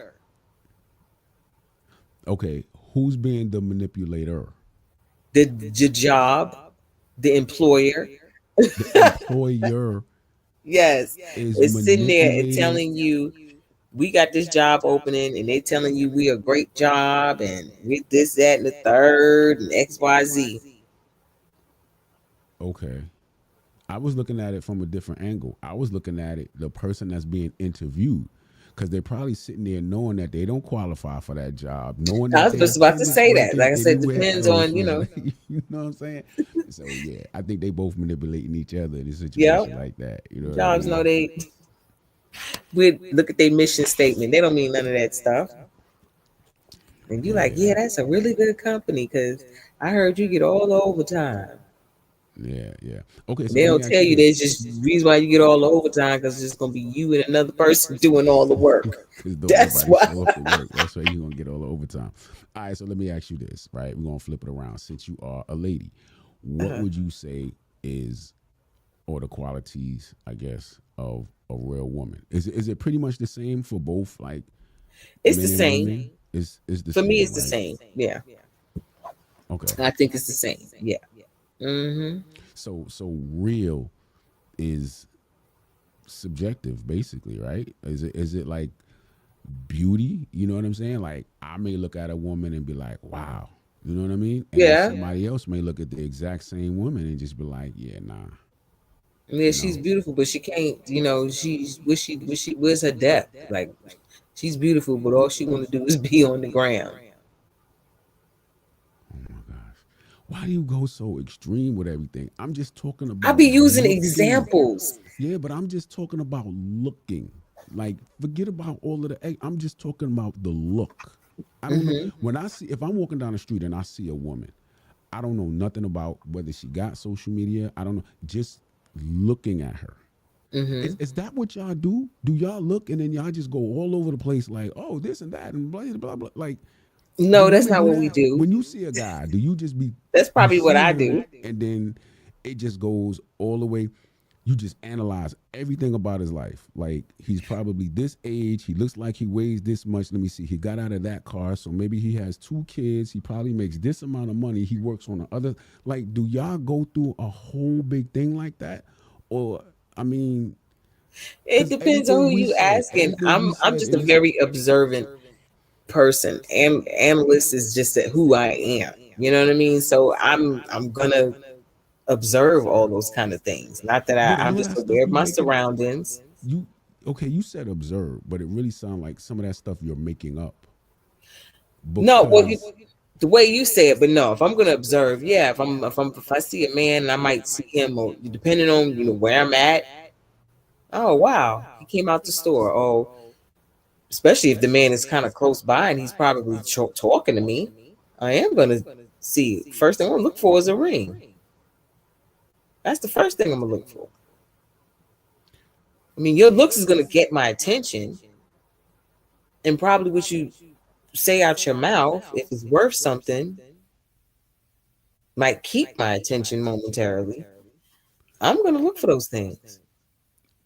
Okay, who's being the manipulator? The job, the employer. The employer Yes, is it's sitting there and manipulating. telling you we got this job opening, and they telling you we a great job, and with this, that, and the third, and X, Y, Z. Okay, I was looking at it from a different angle. I was looking at it the person that's being interviewed, because they're probably sitting there knowing that they don't qualify for that job, knowing I that was they're just about to humans say that. working Like I said, anywhere depends else. on You know what I'm saying? So yeah, I think they both manipulating each other in a Yep. situation like that. You know what I Jobs know mean? they we look at their mission statement. They don't mean none of that stuff. And you like, Yeah, yeah, that's a really good company because I heard you get all the overtime. yeah, yeah. Okay, And so they let me don't ask tell you you this, there's just reason why you get all the overtime because it's just gonna be you and another person doing all the work. because don't That's nobody why. show up to work. That's why you're gonna get all the overtime. All right, so let me ask you this, right? We're gonna flip it around. Since you are a lady, what Uh-huh. would you say is or the qualities, I guess, of a real woman? Is it pretty much the same for both like It's the men and same. women? Is the For me, same, it's the right? same. Yeah. Okay. I think it's the same. Yeah. Mm-hmm. So real is subjective basically, right? Is it like beauty? You know what I'm saying? Like I may look at a woman and be like, wow. You know what I mean? And then Yeah. somebody else may look at the exact same woman and just be like, yeah, nah, Yeah, you she's know. beautiful, but she can't, she's where's her depth? Like she's beautiful, but all she wanna do is be on the ground. Oh my gosh. Why do you go so extreme with everything? I'm just talking I about be using looking. examples. Yeah, but I'm just talking about looking. Like, forget about all of the. I'm just talking about the look. I don't know. Hmm. When I see, if I'm walking down the street and I see a woman, I don't know nothing about whether she got social media. I don't know. Just looking at her. Hmm. Is that what y'all do? Do y'all look and then y'all just go all over the place like, oh, this and that and blah, blah, blah. Like, No, Do you that's really not do what we that? do. When you see a guy, do you just be That's you probably what see I him do. and then it just goes all the way? You just analyze everything about his life. Like he's probably this age. He looks like he weighs this much. Let me see. He got out of that car, so maybe he has 2 kids. He probably makes this amount of money. He works on the other. Like, do y'all go through a whole big thing like that? Or I mean, It because depends on who you asking. everything we I'm said just a is very observant person. Analyst is just who I am. You know what I mean? So I'm gonna observe all those kind of things. Not that but I'm all of just that stuff aware of you my making surroundings. you okay, you said observe, but it really sounds like some of that stuff you're making up No, well, because the way you say it, but no, if I'm gonna observe, yeah, if I see a man and I might see him, or depending on where I'm at. Oh wow, he came out the store. Oh, especially if the man is kind of close by and he's probably talking to me, I am gonna see. First thing I'm gonna look for is a ring. That's the first thing I'm gonna look for. I mean, your looks is gonna get my attention, and probably what you say out your mouth, if it's worth something, might keep my attention momentarily. I'm gonna look for those things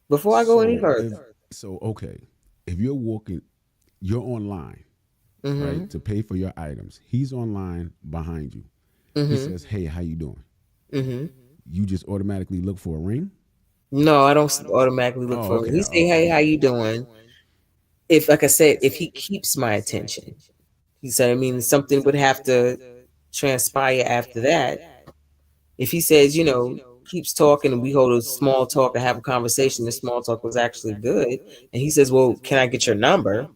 before I go any so further. if so okay, if you're walking, you're online, Mm-hmm. right, to pay for your items. He's online behind you. He Mm-hmm. says, "Hey, how you doing?" Mm-hmm. You just automatically look for a ring? No, I don't automatically look Oh, for him. okay. He say, "Hey, how you doing?" If, like I said, if he keeps my attention, he said, I mean, something would have to transpire after that. If he says, keeps talking and we hold a small talk and have a conversation, the small talk was actually good, and he says, "Well, can I get your number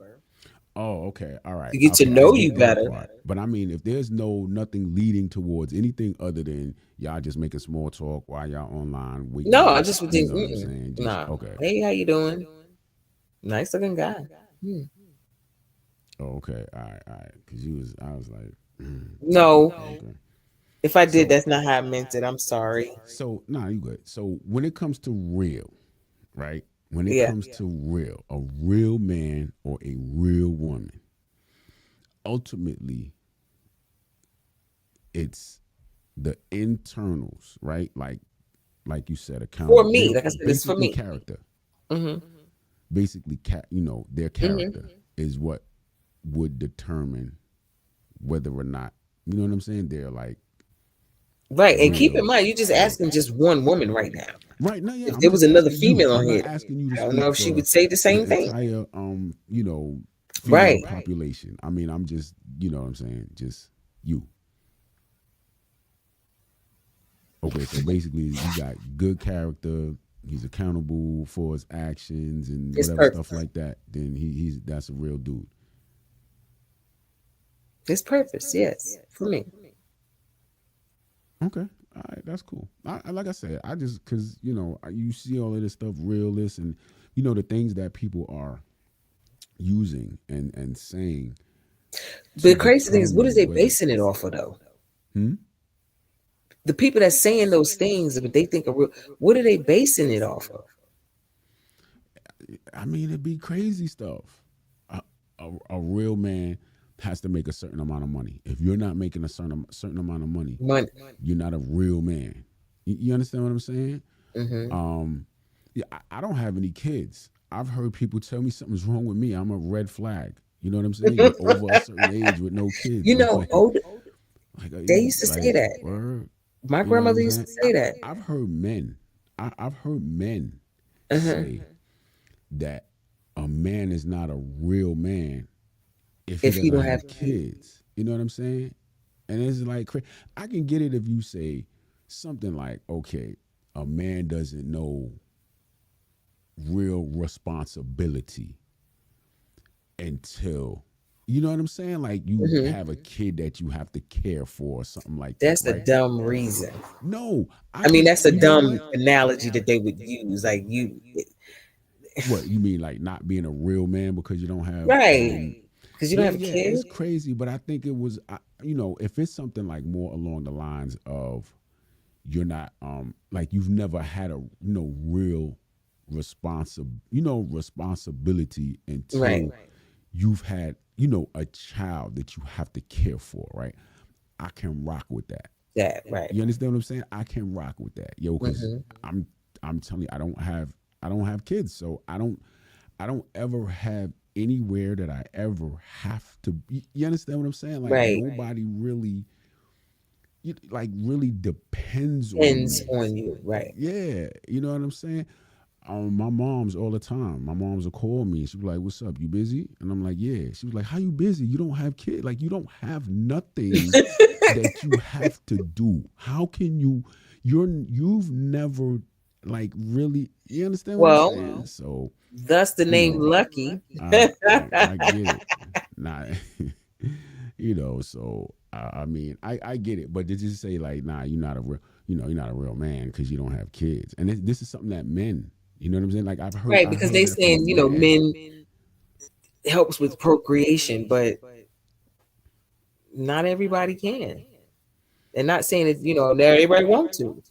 Oh, okay. All right. to get to Okay, I know you get that better?" part. But I mean, if there's nothing leading towards anything other than y'all just making small talk while y'all online No, I waiting, just would you think, know what I'm saying? Just nah. okay. Hey, how you doing? Nice looking guy. Hmm. Oh, okay. All right. All right. Because I was like, No, okay. if I did, So, that's not how I meant it. I'm sorry. nah, you good. So when it comes to real, right? When it Yeah. comes to real, a real man or a real woman, ultimately, it's the internals, right? Like you said, For accountable. They me, like I said, it's for basically me. character. Hmm. Basically, their Hmm. character is what would determine whether or not you know what I'm saying. They're like Right. And keep in real. mind, you're just asking just one woman right now. Right. No, yeah. If I'm there was just another asking you. female on I'm not here, asking you to I don't know speak if she for would say the the same thing. entire female Right. population. I mean, I'm just what I'm saying, just you. Okay, so basically you got good character, he's accountable for his actions and It's whatever stuff purpose. like that, then he's that's a real dude. It's purpose, yes, for me. Okay. All right, that's cool. Like I said, I just because you see all of this stuff, realist, and the things that people are using and saying But to the crazy thing is, what is determine they whether. basing it off of though? Hmm? The people that's saying those things, but they think are real, what are they basing it off of? I mean, it'd be crazy stuff. A real man has to make a certain amount of money. If you're not making a certain amount of money, Money. you're not a real man. You understand what I'm saying? Hmm. Yeah, I don't have any kids. I've heard people tell me something's wrong with me. I'm a red flag. You know what I'm saying? You're over a certain age with no kids. I'm Old, they you used to say like, that. word. My You know what I'm grandmother used to saying? say that. I've heard men. I've heard men Uh-huh. say that a man is not a real man if he If you doesn't don't have have kids. kids. You know what I'm saying? And it's like I can get it if you say something like, okay, a man doesn't know real responsibility until you know what I'm saying? Like you Hmm. have a kid that you have to care for or something like that, That's a right? dumb reason. No, I I mean, can that's a you know dumb what? analogy that they would use. Like you, What you mean like not being a real man because you don't have right? Because you don't yeah, have a yeah, kid. it's crazy, but I think it was if it's something like more along the lines of you're not like you've never had a real responsibility Right. until you've had a child that you have to care for, right? I can rock with that. That right. You understand what I'm saying? I can rock with that, yo, because Hmm. I'm I'm telling you, I don't have kids, so I don't ever have anywhere that I ever have to be. You understand what I'm saying? Like Right. nobody really, like really depends on Depends me. on you. Right. Yeah, you know what I'm saying. My mom's all the time. My mom's will call me. She be like, "What's up? You busy?" And I'm like, "Yeah." She was like, "How you busy? You don't have kids. Like you don't have nothing that you have to do. How can you? You've never like really. You understand what I'm Well, saying? So thus the you name know, Lucky. I get it. Nah, So I mean, I get it, but did you say like, nah, you're not a real man because you don't have kids, and this is something that men, you know what I'm saying? Like Right, I because heard they that from saying, men. men helps with procreation, but not everybody can. And not saying that, not everybody want to.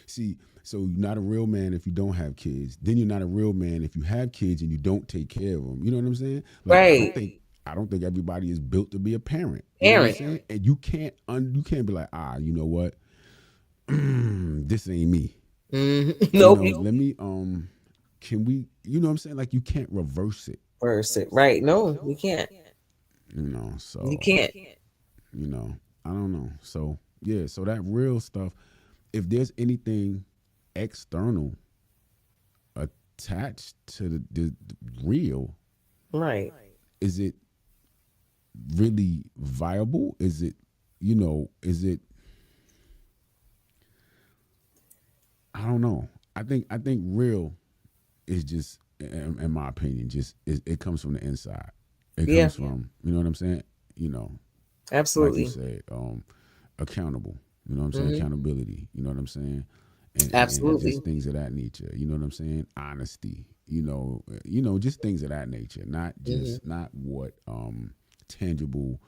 See, so you're not a real man if you don't have kids. Then you're not a real man if you have kids and you don't take care of them. You know what I'm saying? Like Right. I don't think everybody is built to be a parent. You know what I'm Parent. saying? And you can't be like, you know what? This ain't me. Nope. Let me can we, you know what I'm saying? Like you can't reverse it, Person. Right. No, you can't. You so can't. you know, I don't know. So yeah, so that real stuff, if there's anything external attached to the real, Right. is it really viable? Is it, is it, I don't know. I think real is just, in my opinion, just it comes from the inside. It Yeah. comes from, you know what I'm saying? You know, like you Absolutely. said, accountable. You know what I'm saying? Hmm. Accountability. You know what I'm saying? And Absolutely. just things of that nature. You know what I'm saying? Honesty. Just things of that nature. Hmm. Not what tangible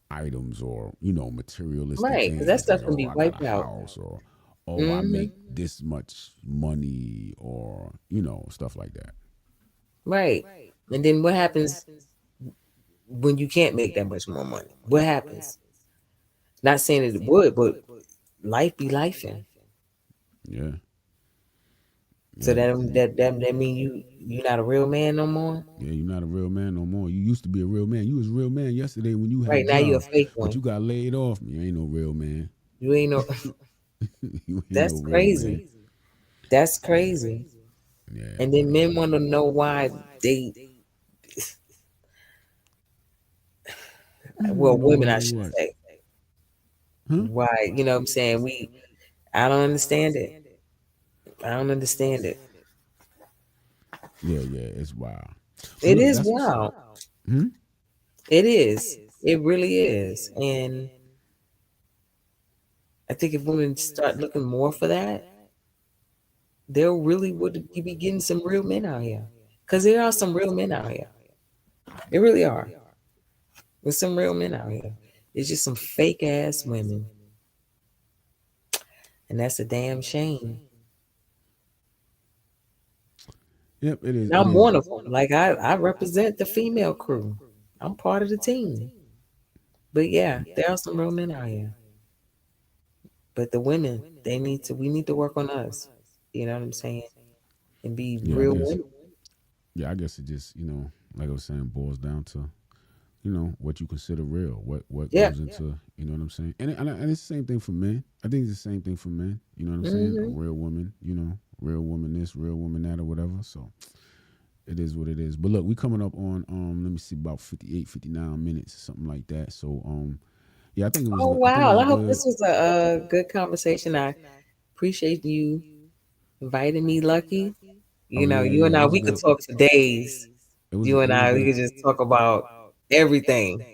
items or materialistic Right. Because that things stuff like, can oh, be I got a wiped out. house, or oh, I Hmm. make this much money, or stuff like that. Right. And then what happens when you can't make that much more money? What happens? Not saying it would, but life be lifing. Yeah, So yeah, that mean you're not a real man no more. yeah. You're not a real man no more. You used to be a real man. You was a real man yesterday when you had a Right now you're a job, fake but one. you got laid off. You ain't no real man. You ain't no. You ain't no That's real man. crazy. That's crazy. Yeah, And but then men want to know why they, well, you know women why I they should what? say, Huh? why, what I'm saying, I don't understand it. I don't understand it. Yeah, yeah. It's wild. But It look, is that's what's up. wild. Hmm? It is. It really is. And I think if women start looking more for that, they'll really would be getting some real men out here. Because there are some real men out here. There really are. There's some real men out here. It's just some fake ass women. And that's a damn shame. Yep, it is. And It I'm is. one of them. Like I represent the female crew. I'm part of the team. But yeah, there are some real men out here. But the women, we need to work on us. You know what I'm saying? And be Yeah, I real guess. women. Yeah, I guess it just, like I was saying, boils down to, what you consider real, what Yeah. goes into, you know what I'm saying, and it's the same thing for men. I think it's the same thing for men. You know what I'm saying? A Hmm. real woman, real woman this, real woman that, or whatever. So it is what it is. But look, we coming up on let me see, about 58, 59 minutes, something like that. So yeah, Oh I think it wow. was I hope good. this was a good conversation. I appreciate you inviting me, Lucky. Oh yeah, You yeah, and it I, was we could good. talk for days. You It and was I, we good. could just talk about everything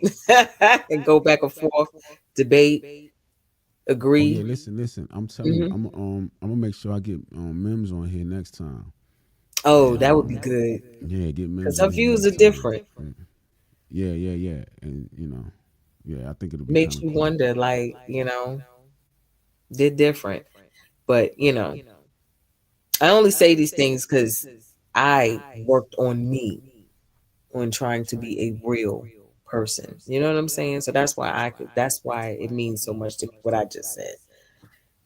and go back and forth, debate, Oh yeah, agree. listen. I'm telling you, Hmm. I'm gonna make sure I get Mims on here next time, Oh, and that would be good yeah, get because Mims her on here views next are time. different. Yeah, yeah, yeah, and yeah, I think it'll be Makes kind of you cool. wonder, like, they're different. But, I only say these things because I worked on me on trying to be a real. person. You know what I'm saying? So that's why that's why it means so much to me what I just said.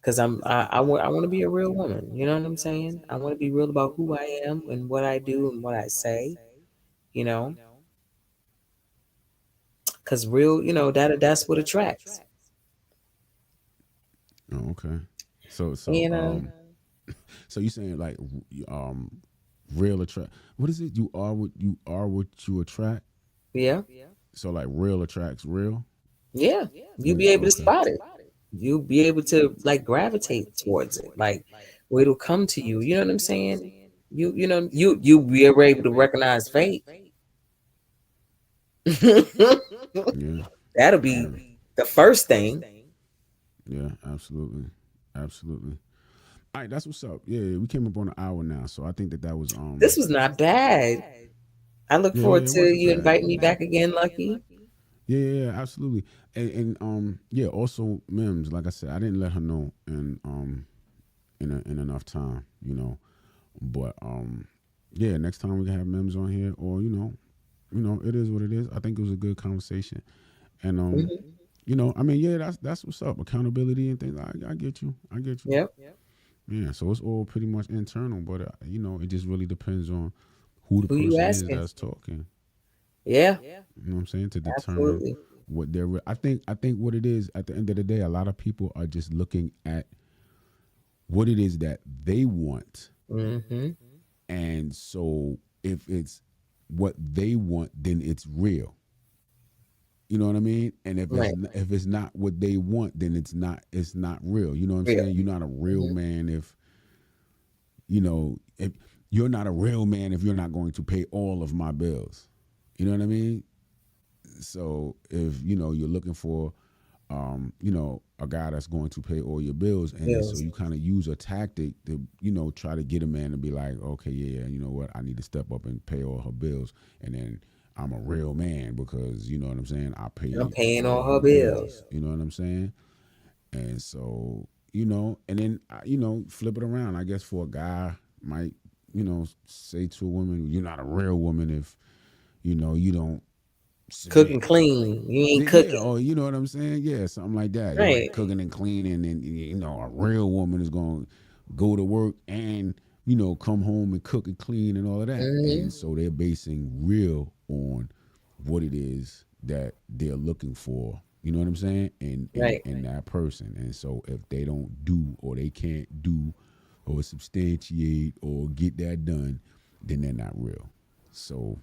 Because I want to be a real woman. You know what I'm saying? I want to be real about who I am and what I do and what I say. You know, because real, that's what attracts. Oh, okay. So so You know, um so you saying like real attract. What is it? You are what you attract. yeah, So like real attracts real. yeah. You'll Yeah. be able to Okay. spot it. You'll be able to like gravitate towards it, like where it'll come to you. You know what I'm saying? You be able to recognize fate. Yeah. That'll be Yeah. the first thing. Yeah. Absolutely. Absolutely. All right. That's what's up. Yeah. We came up on an hour now, so I think that was This was not bad. I look Yeah. Yeah. forward It to wasn't you bad. inviting me back again, Lucky. Yeah, yeah, yeah, absolutely. And yeah, also Mims, like I said, I didn't let her know in enough time, But yeah, next time we can have Mims on here, or it is what it is. I think it was a good conversation, and Hmm. I mean, yeah, that's what's up. Accountability and things. I get you. I get you. Yep. Yeah, so it's all pretty much internal, but it just really depends on who the Who you person is asking? that's talking. Yeah, You know what I'm saying? To determine absolutely. what they're. I think what it is at the end of the day, a lot of people are just looking at what it is that they want, Hmm. and so if it's what they want, then it's real. You know what I mean? And Right. if it's not what they want, then it's not real. You know what I'm Real. saying? You're not a real Hmm. man if you're not a real man if you're not going to pay all of my bills. You know what I mean? So if you're looking for a guy that's going to pay all your bills, and then so Bills. you kind of use a tactic to try to get a man to be like, okay, yeah, you know what, I need to step up and pay all her bills, and then I'm a real man because you know what I'm saying, I I'm pay paying all all her her bills. bills. You know what I'm saying? And so and then flip it around. I guess for a guy might say to a woman, you're not a real woman if you don't Cook and submit. clean. You ain't Yeah, cooking. or you know what I'm saying? Yeah, something like that. You Right. ain't cooking and cleaning, and a real woman is going to go to work and come home and cook and clean and all of that. And Hmm. so they're basing real on what it is that they're looking for. You know what I'm saying? Right. In that person. And so if they don't do or they can't do or substantiate or get that done, then they're not real. So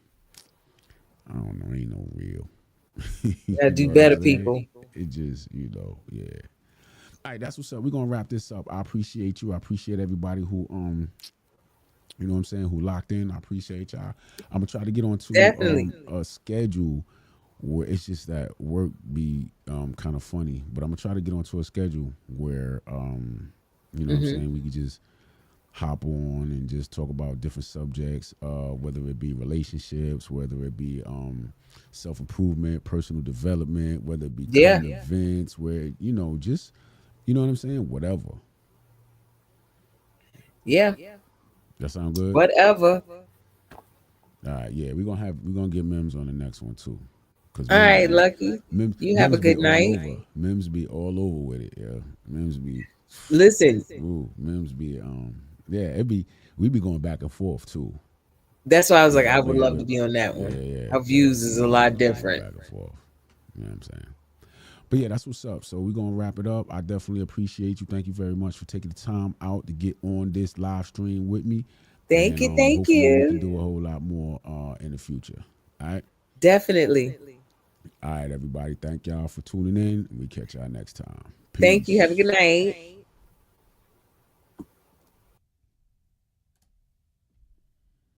I don't know, ain't no real. You gotta You know do what I'm better, saying? people. It just, yeah. All right, that's what's up. We're gonna wrap this up. I appreciate you. I appreciate everybody who you know what I'm saying, who locked in. I appreciate y'all. I'm gonna try to get onto Definitely. a schedule where it's just that work be kind of funny, but I'm gonna try to get onto a schedule where you know what I'm Hmm. saying, we could just hop on and just talk about different subjects, whether it be relationships, whether it be self improvement, personal development, whether it be Yeah. current events, where just what I'm saying, whatever. Yeah. That sound good? Whatever. All right, yeah, we're gonna get Mims on the next one too, cause All Mims right, be Lucky. Mims You have a Mims be good all night. over. Mims be all over with it. Yeah, Mims be Listen, ooh, Mims be yeah, it be we be going back and forth too. that's why I was like, Yeah, I would yeah, love to be on that yeah, one. yeah, Our yeah. views is a lot We go different. back and forth. You know what I'm saying? But yeah, that's what's up. So we're gonna wrap it up. I definitely appreciate you. Thank you very much for taking the time out to get on this live stream with me. Thank And you. Thank hopefully we can you. do a whole lot more in the future. All right. Definitely. All right, everybody. Thank y'all for tuning in. We catch y'all next time. Thank you. Have a good Peace. night.